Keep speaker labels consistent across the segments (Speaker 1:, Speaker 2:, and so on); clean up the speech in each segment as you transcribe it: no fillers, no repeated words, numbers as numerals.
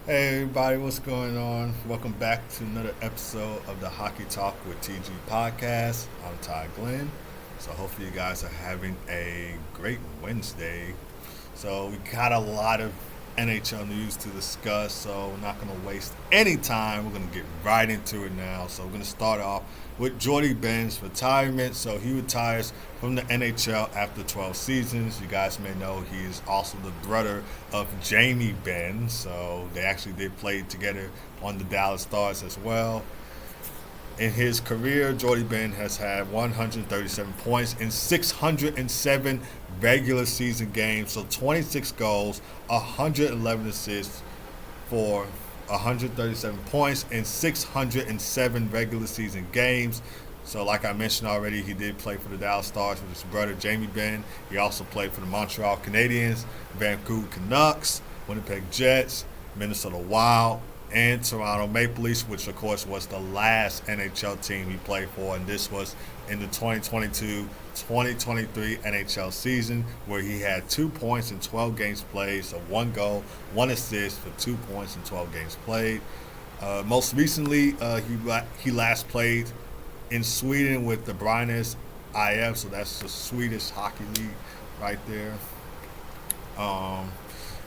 Speaker 1: Hey everybody, what's going on? Welcome back to another episode of the Hockey Talk with TG podcast. I'm Ty Glenn. So hopefully you guys are having a great Wednesday. So we got a lot of NHL news to discuss, so we're not going to waste any time. We're going to get right into it now. So we're going to start off with Jordie Benn's retirement. So he retires from the NHL after 12 seasons. You guys may know he is also the brother of Jamie Benn. So they actually did play together on the Dallas Stars as well. In his career, Jordie Benn has had 137 points in 607 regular season games, so 26 goals, 111 assists for 137 points in 607 regular season games. So, like I mentioned already, he did play for the Dallas Stars with his brother Jamie Benn. He also played for the Montreal Canadiens, Vancouver Canucks, Winnipeg Jets, Minnesota Wild, and Toronto Maple Leafs, which of course was the last NHL team he played for, and this was in the 2022-2023 NHL season, where he had 2 points in 12 games played, so 1 goal, 1 assist for 2 points in 12 games played. Most recently, he last played in Sweden with the Brynäs IF, so that's the Swedish hockey league right there.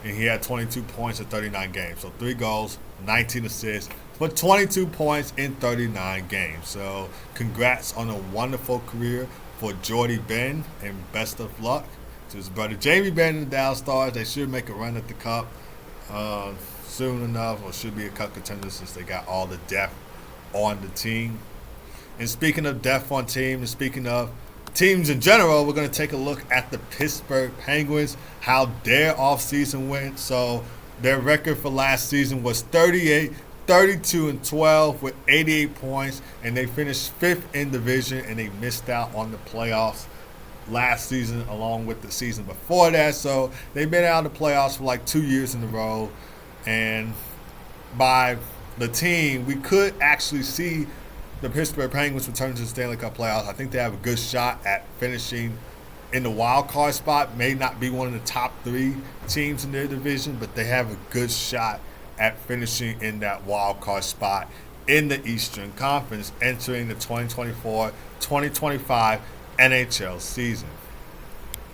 Speaker 1: And he had 22 points in 39 games. So 3 goals, 19 assists, but 22 points in 39 games. So congrats on a wonderful career for Jordie Benn, and best of luck to his brother Jamie Benn and the Dallas Stars. They should make a run at the Cup soon enough, or should be a Cup contender since they got all the depth on the team. And speaking of depth on team, and speaking of teams in general, we're going to take a look at the Pittsburgh Penguins, how their offseason went. So their record for last season was 38, 32, and 12 with 88 points, and they finished 5th in division, and they missed out on the playoffs last season along with the season before that. So they've been out of the playoffs for like 2 years in a row, and by the team, we could actually see the Pittsburgh Penguins return to the Stanley Cup playoffs. I think they have a good shot at finishing in the wild card spot. May not be one of the top 3 teams in their division, but they have a good shot at finishing in that wild card spot in the Eastern Conference, entering the 2024-2025 NHL season.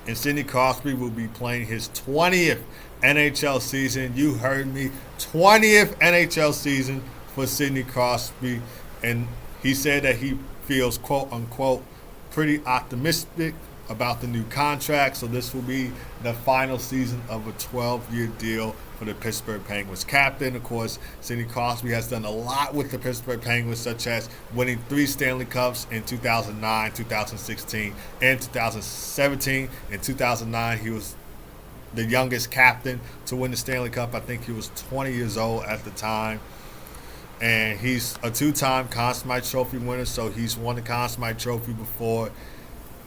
Speaker 1: And Sidney Crosby will be playing his 20th NHL season. You heard me, 20th NHL season for Sidney Crosby. And he said that he feels, quote unquote, pretty optimistic about the new contract. So this will be the final season of a 12-year deal for the Pittsburgh Penguins captain. Of course, Sidney Crosby has done a lot with the Pittsburgh Penguins, such as winning 3 Stanley Cups in 2009, 2016, and 2017. In 2009, he was the youngest captain to win the Stanley Cup. I think he was 20 years old at the time. And he's a 2-time Conn Smythe Trophy winner, so he's won the Conn Smythe Trophy before.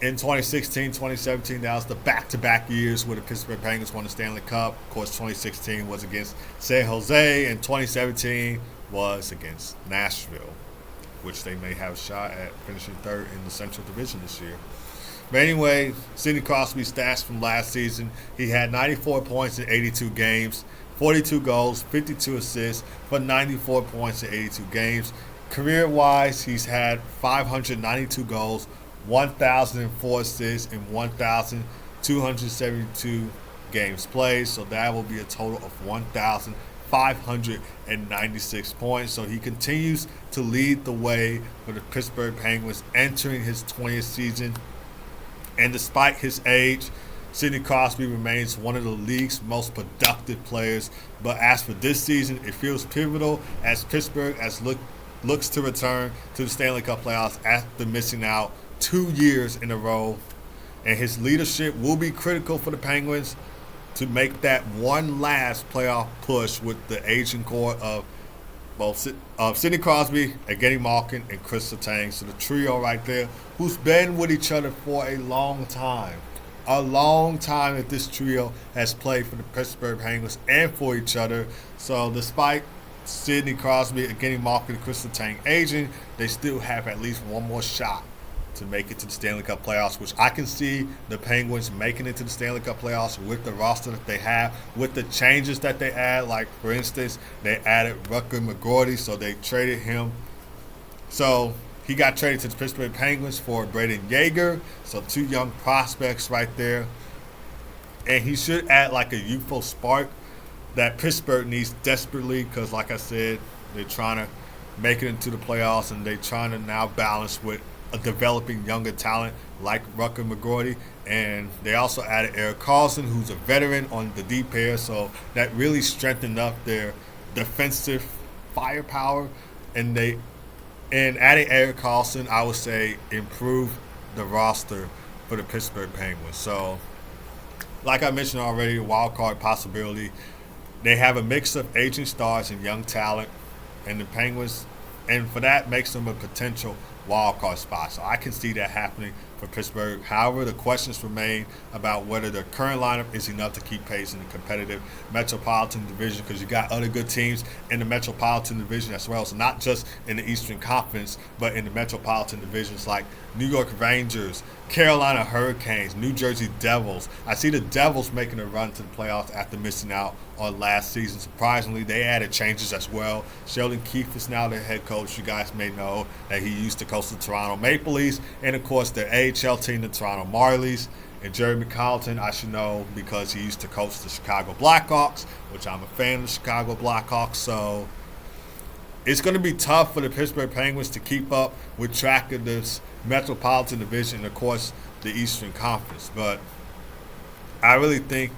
Speaker 1: In 2016, 2017, that was the back-to-back years where the Pittsburgh Penguins won the Stanley Cup. Of course, 2016 was against San Jose, and 2017 was against Nashville, which they may have a shot at finishing 3rd in the Central Division this year. But anyway, Sidney Crosby's stats from last season: he had 94 points in 82 games, 42 goals, 52 assists for 94 points in 82 games. Career-wise, he's had 592 goals, 1,004 assists, and 1,272 games played. So that will be a total of 1,596 points. So he continues to lead the way for the Pittsburgh Penguins, entering his 20th season. And despite his age, Sidney Crosby remains one of the league's most productive players. But as for this season, it feels pivotal as Pittsburgh looks to return to the Stanley Cup playoffs after missing out 2 years in a row. And his leadership will be critical for the Penguins to make that one last playoff push with the aging core of Sidney Crosby, Evgeny Malkin, and Chris Letang. So the trio right there, who's been with each other for a long time. A long time that this trio has played for the Pittsburgh Penguins and for each other. So despite Sidney Crosby, Evgeny Malkin, and Chris Letang aging, they still have at least one more shot to make it to the Stanley Cup playoffs, which I can see the Penguins making it to the Stanley Cup playoffs with the roster that they have, with the changes that they add. Like, for instance, they added Rutger McGroarty, so they traded him. So he got traded to the Pittsburgh Penguins for Braden Yeager, so 2 young prospects right there. And he should add like a youthful spark that Pittsburgh needs desperately because, like I said, they're trying to make it into the playoffs and they're trying to now balance with a developing younger talent like Rutger McGroarty. And they also added Erik Karlsson, who's a veteran on the D pair, so that really strengthened up their defensive firepower. And adding Erik Karlsson, I would say, improved the roster for the Pittsburgh Penguins. So, like I mentioned already, a wild card possibility. They have a mix of aging stars and young talent, and the Penguins, and for that makes them a potential wild card spot. So I can see that happening for Pittsburgh. However, the questions remain about whether the current lineup is enough to keep pace in the competitive Metropolitan Division, because you got other good teams in the Metropolitan Division as well. So not just in the Eastern Conference, but in the Metropolitan Divisions like New York Rangers, Carolina Hurricanes, New Jersey Devils. I see the Devils making a run to the playoffs after missing out on last season. Surprisingly, they added changes as well. Sheldon Keefe is now their head coach. You guys may know that he used to coach the Toronto Maple Leafs, and of course their AHL team, the Toronto Marlies. And Jeremy Colleton, I should know because he used to coach the Chicago Blackhawks, which I'm a fan of the Chicago Blackhawks. So it's going to be tough for the Pittsburgh Penguins to keep up with track of this Metropolitan Division and, of course, the Eastern Conference. But I really think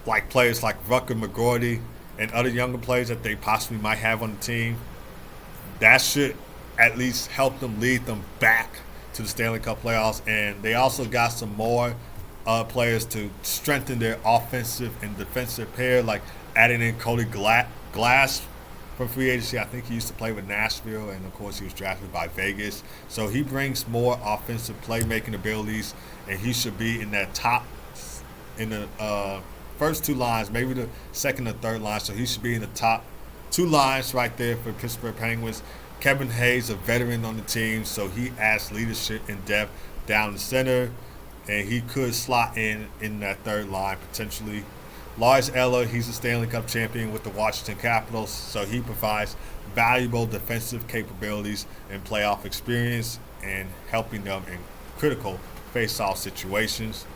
Speaker 1: like players like Rutger McGroarty and other younger players that they possibly might have on the team, that should at least help them lead them back to the Stanley Cup playoffs. And they also got some more players to strengthen their offensive and defensive pair, like adding in Cody Glass from free agency. I think he used to play with Nashville, and of course he was drafted by Vegas. So he brings more offensive playmaking abilities, and he should be in that top, in the first 2 lines, maybe the second or third line. So he should be in the top 2 lines right there for Pittsburgh Penguins. Kevin Hayes, a veteran on the team, so he adds leadership and depth down the center, and he could slot in that 3rd line potentially. Lars Eller, he's a Stanley Cup champion with the Washington Capitals, so he provides valuable defensive capabilities and playoff experience and helping them in critical face-off situations.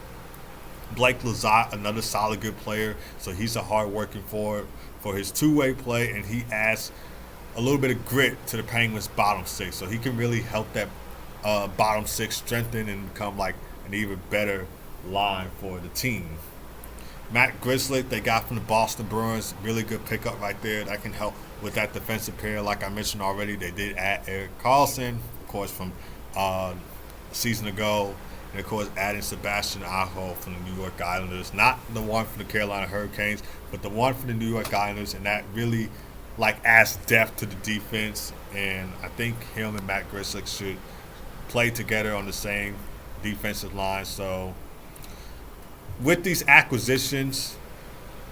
Speaker 1: Blake Lizotte, another solid good player, so he's a hard-working forward for his two-way play, and he adds a little bit of grit to the Penguins' bottom 6, so he can really help that bottom 6 strengthen and become like an even better line for the team. Matt Grzelcyk, they got from the Boston Bruins, really good pickup right there. That can help with that defensive pair. Like I mentioned already, they did add Erik Karlsson, of course, from a season ago. And, of course, adding Sebastian Aho from the New York Islanders. Not the one from the Carolina Hurricanes, but the one from the New York Islanders. And that really, adds depth to the defense. And I think him and Matt Grzelcyk should play together on the same defensive line. So with these acquisitions,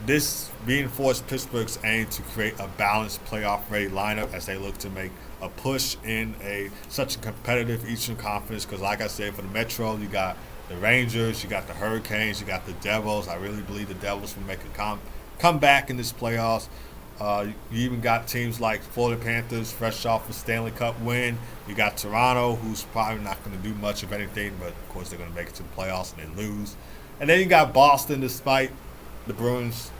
Speaker 1: this reinforced Pittsburgh's aim to create a balanced playoff-ready lineup as they look to make a push in such a competitive Eastern Conference. Because, like I said, for the Metro, you got the Rangers, you got the Hurricanes, you got the Devils. I really believe the Devils will make a comeback in this playoffs. You even got teams like Florida Panthers, fresh off a Stanley Cup win. You got Toronto, who's probably not going to do much of anything, but of course they're going to make it to the playoffs and then lose. And then you got Boston, despite the Bruins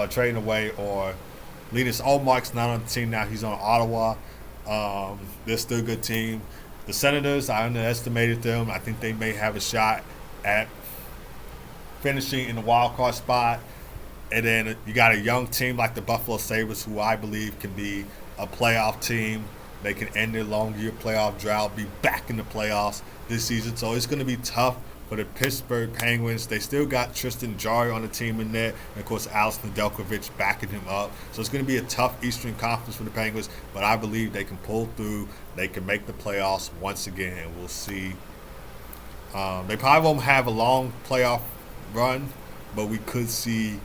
Speaker 1: trading away or Linus Olmark's not on the team now. He's on Ottawa. They're still a good team. The Senators, I underestimated them. I think they may have a shot at finishing in the wild card spot. And then you got a young team like the Buffalo Sabres, who I believe can be a playoff team. They can end their long year playoff drought, be back in the playoffs this season. So it's going to be tough for the Pittsburgh Penguins. They still got Tristan Jarry on the team in there. And, of course, Alex Nedeljkovic backing him up. So it's going to be a tough Eastern Conference for the Penguins. But I believe they can pull through. They can make the playoffs once again. And we'll see. They probably won't have a long playoff run, but we could see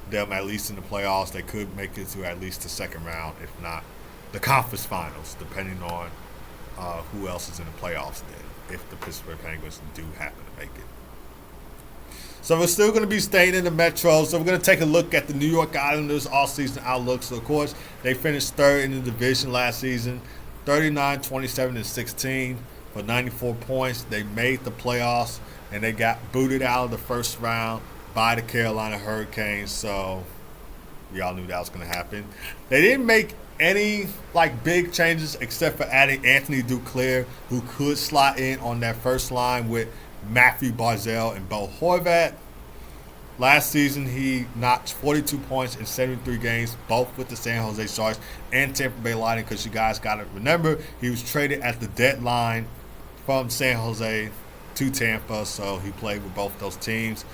Speaker 1: them at least in the playoffs. They could make it to at least the second round, if not the conference finals, depending on who else is in the playoffs then if the Pittsburgh Penguins do happen to make it. So we're still going to be staying in the Metro. So we're going to take a look at the New York Islanders all-season outlook. So, of course, they finished third in the division last season, 39, 27, and 16 for 94 points. They made the playoffs, and they got booted out of the first round by the Carolina Hurricanes. So we all knew that was going to happen. They didn't make any big changes except for adding Anthony Duclair, who could slot in on that first line with Matthew Barzal and Bo Horvat. Last season, he notched 42 points in 73 games, both with the San Jose Sharks and Tampa Bay Lightning, because you guys got to remember, he was traded at the deadline from San Jose to Tampa, so he played with both those teams.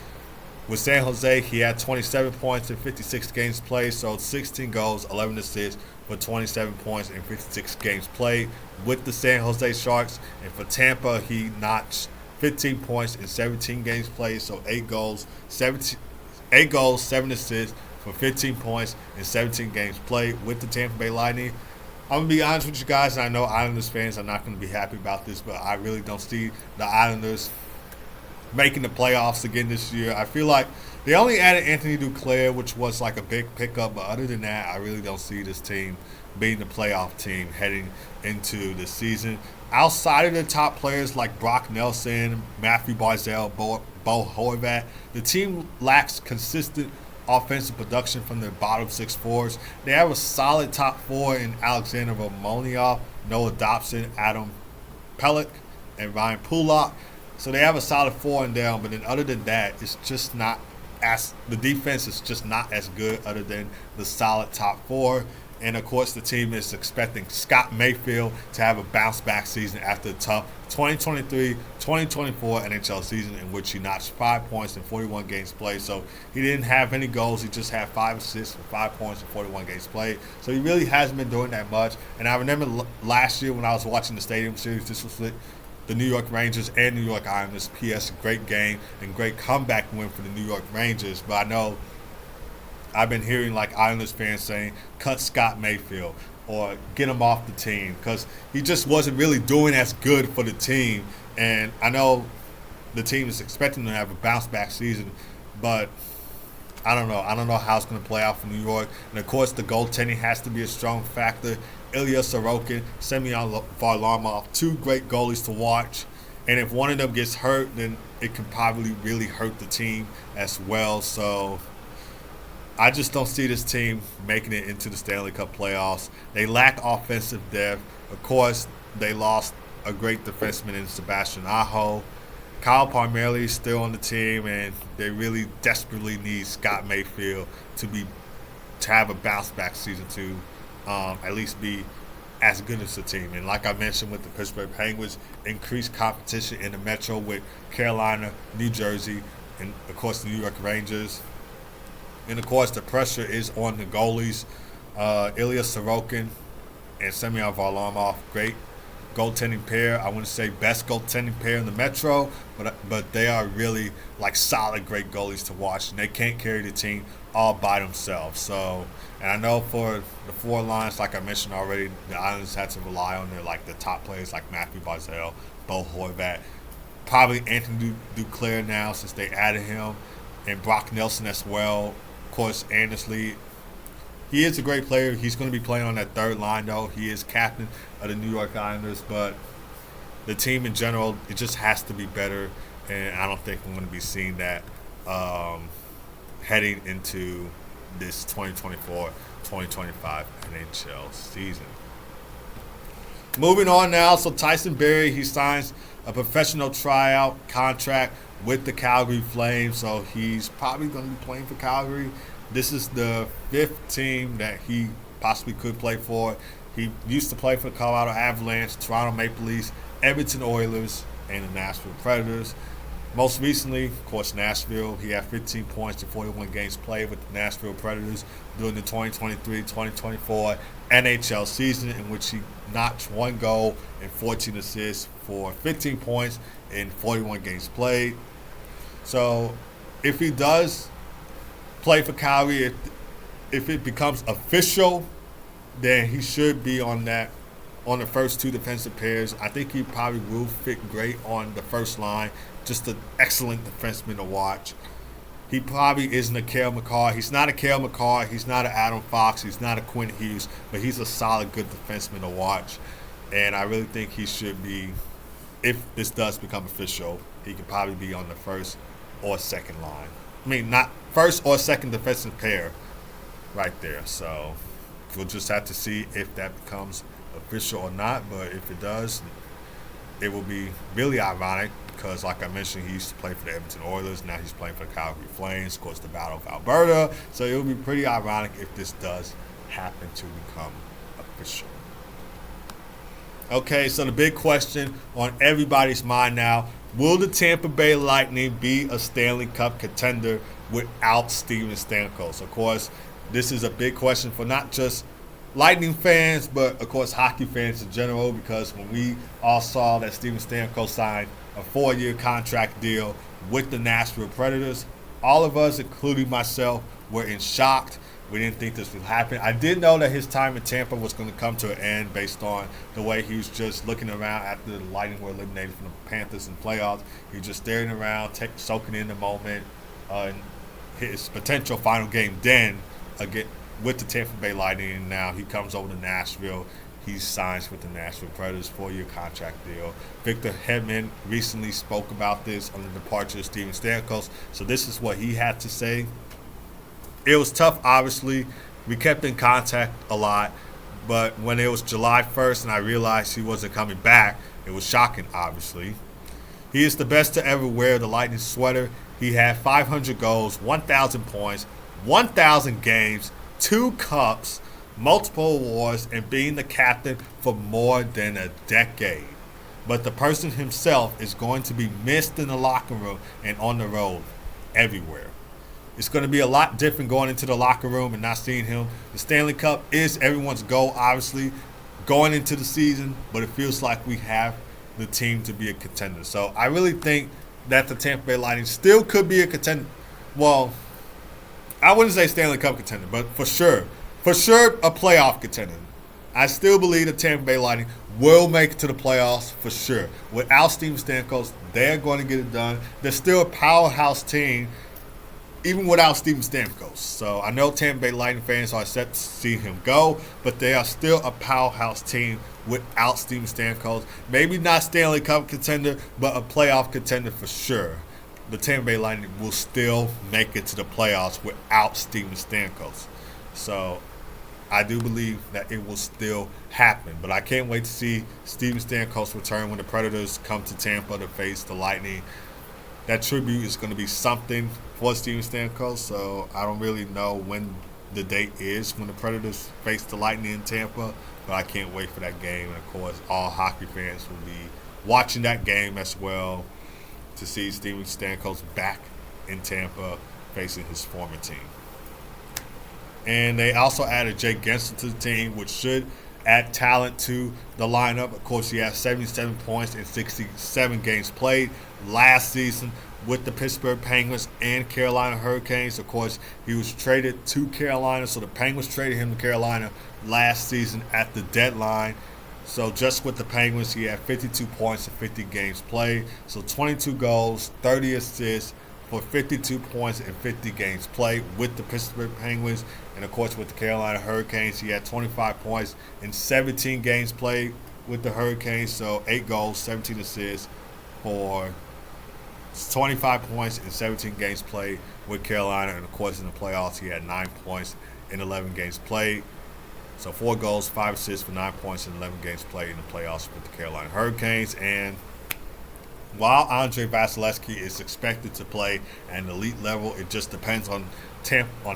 Speaker 1: With San Jose, he had 27 points in 56 games played, so 16 goals, 11 assists for 27 points in 56 games played with the San Jose Sharks. And for Tampa, he notched 15 points in 17 games played, so 8 goals, 7 assists for 15 points in 17 games played with the Tampa Bay Lightning. I'm going to be honest with you guys, and I know Islanders fans are not going to be happy about this, but I really don't see the Islanders making the playoffs again this year. I feel like they only added Anthony Duclair, which was a big pickup, but other than that, I really don't see this team being the playoff team heading into the season. Outside of the top players like Brock Nelson, Matthew Barzal, Bo Horvat, the team lacks consistent offensive production from their bottom six forwards. They have a solid top four in Alexander Romanov, Noah Dobson, Adam Pelech, and Ryan Pulock. So they have a solid four and down, but then other than that, it's just not the defense is just not as good other than the solid top four. And, of course, the team is expecting Scott Mayfield to have a bounce-back season after the tough 2023-2024 NHL season in which he notched 5 points in 41 games played. So he didn't have any goals. He just had 5 assists for 5 points in 41 games played. So he really hasn't been doing that much. And I remember last year when I was watching the Stadium Series, this was the New York Rangers and New York Islanders. P.S. Great game and great comeback win for the New York Rangers. But I know I've been hearing Islanders fans saying, cut Scott Mayfield or get him off the team because he just wasn't really doing as good for the team. And I know the team is expecting to have a bounce-back season, but I don't know. I don't know how it's going to play out for New York. And, of course, the goaltending has to be a strong factor. Ilya Sorokin, Semyon Varlamov, 2 great goalies to watch. And if one of them gets hurt, then it can probably really hurt the team as well. So I just don't see this team making it into the Stanley Cup playoffs. They lack offensive depth. Of course, they lost a great defenseman in Sebastian Aho. Kyle Palmieri is still on the team, and they really desperately need Scott Mayfield to have a bounce-back season to at least be as good as the team. And like I mentioned with the Pittsburgh Penguins, increased competition in the Metro with Carolina, New Jersey, and, of course, the New York Rangers. And, of course, the pressure is on the goalies. Ilya Sorokin and Semyon Varlamov, great goaltending pair. I wouldn't say best goaltending pair in the Metro, but they are really solid, great goalies to watch. And they can't carry the team all by themselves. So, and I know for the 4 lines, like I mentioned already, the Islanders had to rely on the top players like Matthew Barzal, Bo Horvat, probably Anthony Duclair now since they added him, and Brock Nelson as well. Of course, Anders Lee, he is a great player. He's going to be playing on that third line, though. He is captain of the New York Islanders, but the team in general, it just has to be better, and I don't think we're going to be seeing that heading into this 2024-2025 NHL season. Moving on now, so Tyson Barrie, he signs a professional tryout contract with the Calgary Flames, so he's probably going to be playing for Calgary. This is the 5th team that he possibly could play for. He used to play for the Colorado Avalanche, Toronto Maple Leafs, Edmonton Oilers, and the Nashville Predators. Most recently, of course, Nashville. He had 15 points in 41 games played with the Nashville Predators during the 2023-2024 NHL season, in which he notched 1 goal and 14 assists for 15 points in 41 games played. So if he does play for Calgary, if it becomes official, then he should be on that on the first two defensive pairs. I think he probably will fit great on the first line. Just an excellent defenseman to watch. He probably isn't a Cale McCarr. He's not a Cale McCarr. He's not an Adam Fox. He's not a Quinn Hughes. But he's a solid, good defenseman to watch. And I really think he should be, if this does become official, he could probably be on the first or second line. I mean, not first or second defensive pair right there. So we'll just have to see if that becomes official or not. But if it does, it will be really ironic because, like I mentioned, he used to play for the Edmonton Oilers. Now he's playing for the Calgary Flames, of course, the Battle of Alberta. So it will be pretty ironic if this does happen to become official. Okay, so the big question on everybody's mind now, will the Tampa Bay Lightning be a Stanley Cup contender without Steven Stamkos? Of course, this is a big question for not just Lightning fans, but of course hockey fans in general, because when we all saw that Steven Stamkos signed a 4-year contract deal with the Nashville Predators, all of us, including myself, were in shock. We didn't think this would happen. I did know that his time in Tampa was going to come to an end based on the way he was just looking around after the Lightning were eliminated from the Panthers in playoffs. He was just staring around, soaking in the moment, and his potential final game then again with the Tampa Bay Lightning. And now he comes over to Nashville. He signs with the Nashville Predators, 4-year contract deal. Victor Hedman recently spoke about this on the departure of Steven Stamkos. So this is what he had to say. It was tough, obviously. We kept in contact a lot. But when it was July 1st and I realized he wasn't coming back, it was shocking, obviously. He is the best to ever wear the Lightning sweater. He had 500 goals, 1,000 points, 1,000 games, 2 cups, multiple awards, and being the captain for more than a decade. But the person himself is going to be missed in the locker room and on the road everywhere. It's going to be a lot different going into the locker room and not seeing him. The Stanley Cup is everyone's goal, obviously, going into the season, but it feels like we have the team to be a contender. So I really think that the Tampa Bay Lightning still could be a contender. Well, I wouldn't say Stanley Cup contender, but for sure a playoff contender. I still believe the Tampa Bay Lightning will make it to the playoffs for sure. Without Steven Stamkos, they're going to get it done. They're still a powerhouse team, even without Steven Stamkos. So I know Tampa Bay Lightning fans are set to see him go, but they are still a powerhouse team without Steven Stamkos. Maybe not Stanley Cup contender, but a playoff contender for sure. The Tampa Bay Lightning will still make it to the playoffs without Steven Stamkos. So I do believe that it will still happen. But I can't wait to see Steven Stamkos return when the Predators come to Tampa to face the Lightning. That tribute is going to be something for Steven Stamkos. So I don't really know when the date is when the Predators face the Lightning in Tampa. But I can't wait for that game. And, of course, all hockey fans will be watching that game as well to see Steven Stamkos back in Tampa facing his former team. And they also added Jake Guentzel to the team, which should add talent to the lineup. Of course, he has 77 points in 67 games played last season with the Pittsburgh Penguins and Carolina Hurricanes. Of course, he was traded to Carolina, so the Penguins traded him to Carolina last season at the deadline. So just with the Penguins, he had 52 points in 50 games played. So 22 goals, 30 assists for 52 points in 50 games played with the Pittsburgh Penguins. And, of course, with the Carolina Hurricanes, he had 25 points in 17 games played with the Hurricanes. So 8 goals, 17 assists for 25 points in 17 games played with Carolina. And, of course, in the playoffs, he had 9 points in 11 games played. So 4 goals, 5 assists for 9 points in 11 games played in the playoffs with the Carolina Hurricanes. And while Andre Vasilevsky is expected to play at an elite level, it just depends on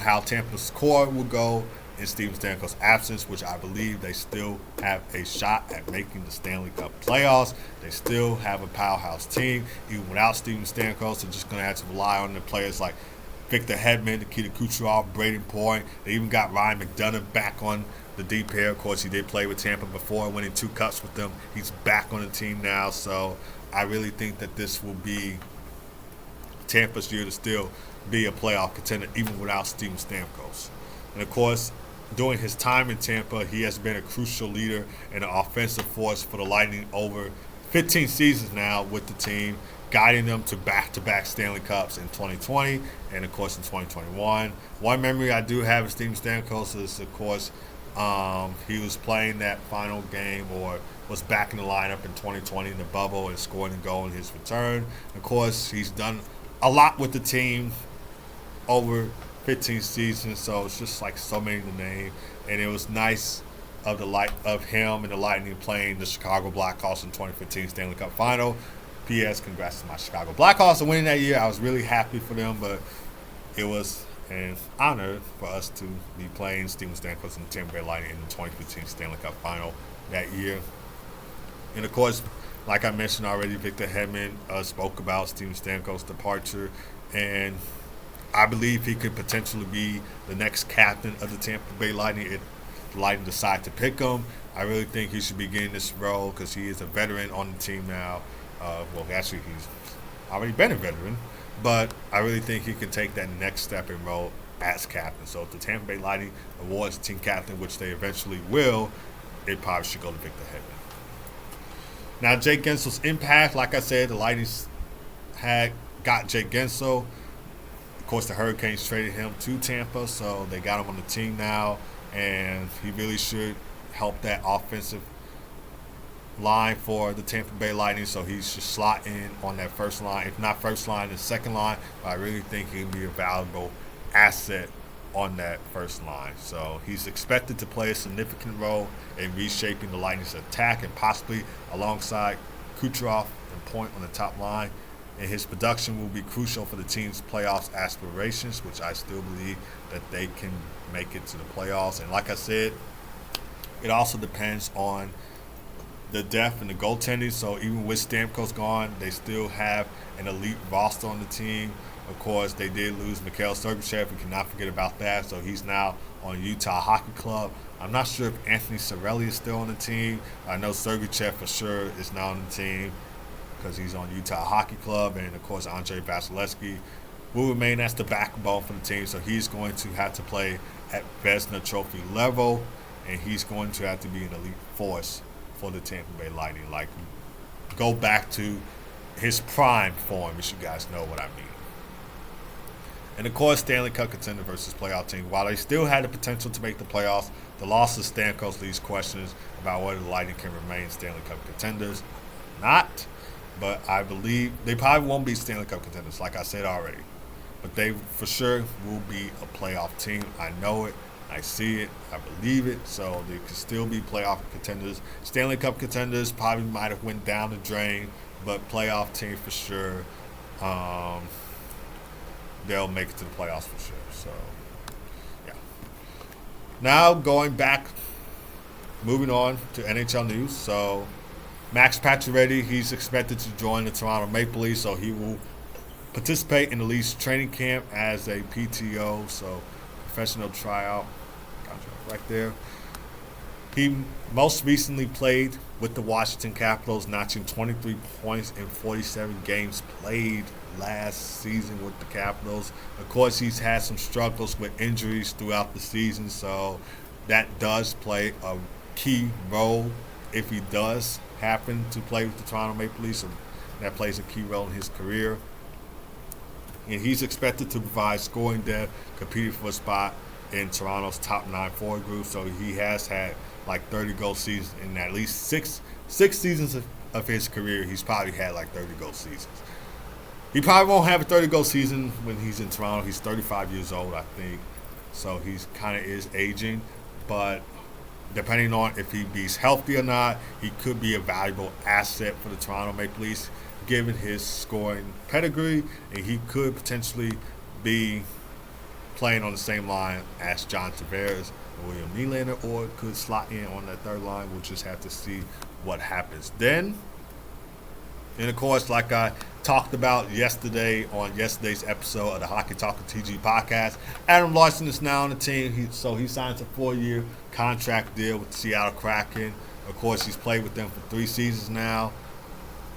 Speaker 1: how Tampa's core will go in Steven Stamkos' absence, which I believe they still have a shot at making the Stanley Cup playoffs. They still have a powerhouse team. Even without Steven Stamkos, they're just going to have to rely on the players like Victor Hedman, Nikita Kucherov, Braden Point. They even got Ryan McDonough back on the deep pair. Of course, he did play with Tampa before, winning 2 cups with them. He's back on the team now, so I really think that this will be Tampa's year to still be a playoff contender, even without Steven Stamkos. And, of course, during his time in Tampa, he has been a crucial leader and an offensive force for the Lightning over 15 seasons now with the team, guiding them to back-to-back Stanley Cups in 2020 and, of course, in 2021. One memory I do have of Steven Stamkos is, of course, he was playing that final game or was back in the lineup in 2020 in the bubble and scoring a goal in his return. Of course, he's done a lot with the team over 15 seasons, so it's just like so many to name. And it was nice of him and the Lightning playing the Chicago Blackhawks in 2015 Stanley Cup Final. P.S. Congrats to my Chicago Blackhawks for winning that year. I was really happy for them, but it was an honor for us to be playing Steven Stamkos and the Tampa Bay Lightning in the 2015 Stanley Cup Final that year. And of course, like I mentioned already, Victor Hedman spoke about Steven Stamkos' departure, and I believe he could potentially be the next captain of the Tampa Bay Lightning if the Lightning decide to pick him. I really think he should be getting this role because he is a veteran on the team now. Well, actually, he's already been a veteran, but I really think he can take that next step and role as captain. So if the Tampa Bay Lightning awards team captain, which they eventually will, it probably should go to Victor Hedman. Now, Jake Gensel's impact, like I said, the Lightning had got Jake Gensel. Of course, the Hurricanes traded him to Tampa, so they got him on the team now, and he really should help that offensive line for the Tampa Bay Lightning, so he should slot in on that first line. If not first line, then second line, but I really think he'll be a valuable asset on that first line. So he's expected to play a significant role in reshaping the Lightning's attack and possibly alongside Kucherov and Point on the top line. And his production will be crucial for the team's playoffs aspirations, which I still believe that they can make it to the playoffs. And like I said, it also depends on the depth and the goaltending. So even with Stamkos gone, they still have an elite roster on the team. Of course, they did lose Mikhail Sergachev. We cannot forget about that. So he's now on Utah Hockey Club. I'm not sure if Anthony Cirelli is still on the team. I know Sergachev for sure is now on the team because he's on Utah Hockey Club. And, of course, Andrei Vasilevsky will remain as the backbone for the team. So he's going to have to play at Vezina Trophy level, and he's going to have to be an elite force for the Tampa Bay Lightning. Like, go back to his prime form, if you guys know what I mean. And, of course, Stanley Cup contender versus playoff team. While they still had the potential to make the playoffs, the loss of Stamkos leaves questions about whether the Lightning can remain Stanley Cup contenders. Not, but I believe they probably won't be Stanley Cup contenders, like I said already. But they for sure will be a playoff team. I know it. I see it. I believe it. So they could still be playoff contenders. Stanley Cup contenders probably might have went down the drain, but playoff team for sure. They'll make it to the playoffs for sure. So, yeah. Now going back, moving on to NHL news. So, Max Pacioretty, he's expected to join the Toronto Maple Leafs, so he will participate in the Leafs training camp as a PTO, so professional tryout contract right there. He most recently played with the Washington Capitals, notching 23 points in 47 games played last season with the Capitals. Of course, he's had some struggles with injuries throughout the season, so that does play a key role if he does happen to play with the Toronto Maple Leafs. That plays a key role in his career. And he's expected to provide scoring depth, competing for a spot in Toronto's top 9 forward group. So he has had like 30-goal seasons in at least six seasons of his career. He's probably had like 30-goal seasons. He probably won't have a 30-goal season when he's in Toronto. He's 35 years old, I think. So he's kind of is aging. But depending on if he's healthy or not, he could be a valuable asset for the Toronto Maple Leafs, given his scoring pedigree, and he could potentially be playing on the same line as John Tavares and William Nylander, or could slot in on that third line. We'll just have to see what happens then. And, of course, like I talked about yesterday on yesterday's episode of the Hockey Talking TG podcast, Adam Larsson is now on the team. He signs a 4-year contract deal with the Seattle Kraken. Of course, he's played with them for 3 seasons now.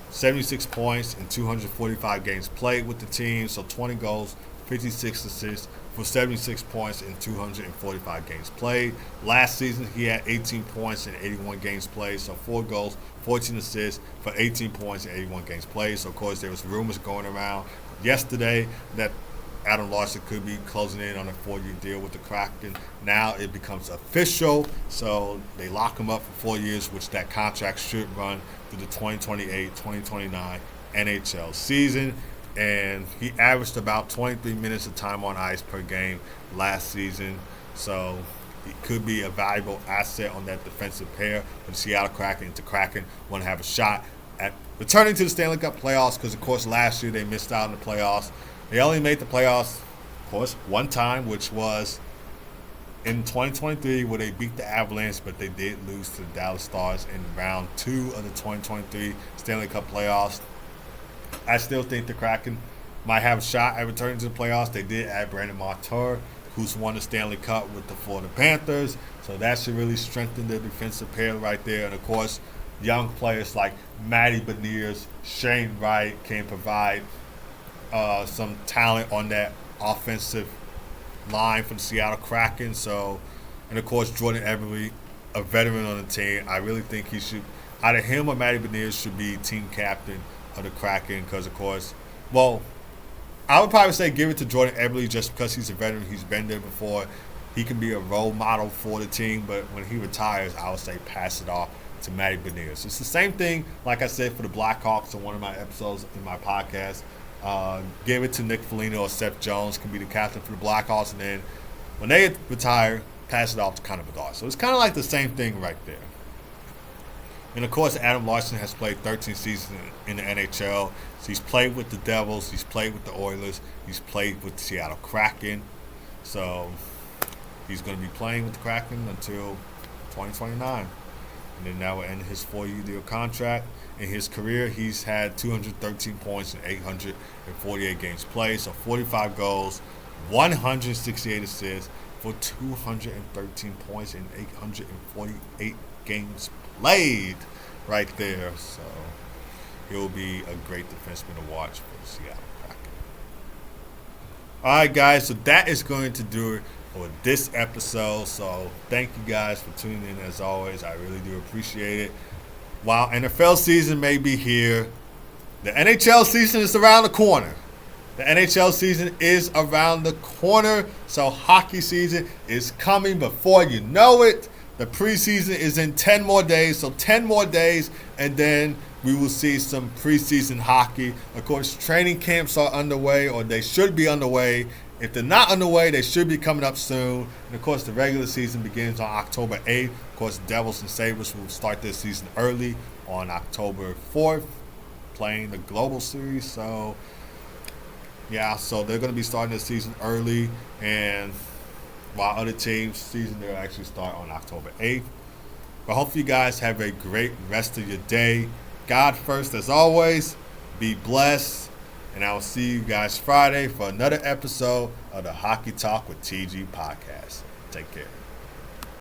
Speaker 1: 76 points in 245 games played with the team, so 20 goals, 56 assists, for 76 points in 245 games played. Last season, he had 18 points in 81 games played, so 4 goals, 14 assists for 18 points in 81 games played. So, of course, there was rumors going around yesterday that Adam Larsson could be closing in on a 4-year deal with the Kraken. Now it becomes official, so they lock him up for 4 years, which that contract should run through the 2028-2029 NHL season. And he averaged about 23 minutes of time on ice per game last season. So he could be a valuable asset on that defensive pair for the Seattle Kraken. The Kraken want to have a shot at returning to the Stanley Cup playoffs because, of course, last year they missed out in the playoffs. They only made the playoffs, of course, one time, which was in 2023 where they beat the Avalanche, but they did lose to the Dallas Stars in round 2 of the 2023 Stanley Cup playoffs. I still think the Kraken might have a shot at returning to the playoffs. They did add Brandon Marchand, who's won the Stanley Cup with the Florida Panthers. So that should really strengthen the defensive pair right there. And, of course, young players like Matty Beniers, Shane Wright can provide some talent on that offensive line for the Seattle Kraken. So, and, of course, Jordan Eberle, a veteran on the team. I really think he should, either him or Matty Beniers should be team captain of the Kraken because, of course, well, I would probably say give it to Jordan Eberle just because he's a veteran. He's been there before. He can be a role model for the team, but when he retires, I would say pass it off to Matty Beniers. It's the same thing, like I said, for the Blackhawks in one of my episodes in my podcast. Give it to Nick Foligno or Seth Jones can be the captain for the Blackhawks, and then when they retire, pass it off to Connor Bedard. So it's kind of like the same thing right there. And, of course, Adam Larsson has played 13 seasons in the NHL. So he's played with the Devils. He's played with the Oilers. He's played with the Seattle Kraken. So he's going to be playing with the Kraken until 2029. And then that will end his 4-year deal contract. In his career, he's had 213 points in 848 games played. So 45 goals, 168 assists for 213 points in 848 games played right there. So he'll be a great defenseman to watch for the Seattle Kraken. All right, guys, so that is going to do it for this episode. So thank you guys for tuning in as always. I really do appreciate it. While NFL season may be here, the NHL season is around the corner. The NHL season is around the corner, so hockey season is coming before you know it. The preseason is in 10 more days, so 10 more days, and then we will see some preseason hockey. Of course, training camps are underway, or they should be underway. If they're not underway, they should be coming up soon. And, of course, the regular season begins on October 8th. Of course, Devils and Sabres will start their season early on October 4th, playing the Global Series. So, yeah, so they're going to be starting their season early, and while other teams' season, they'll actually start on October 8th. But hopefully you guys have a great rest of your day. God first, as always. Be blessed. And I will see you guys Friday for another episode of the Hockey Talk with TG podcast. Take care.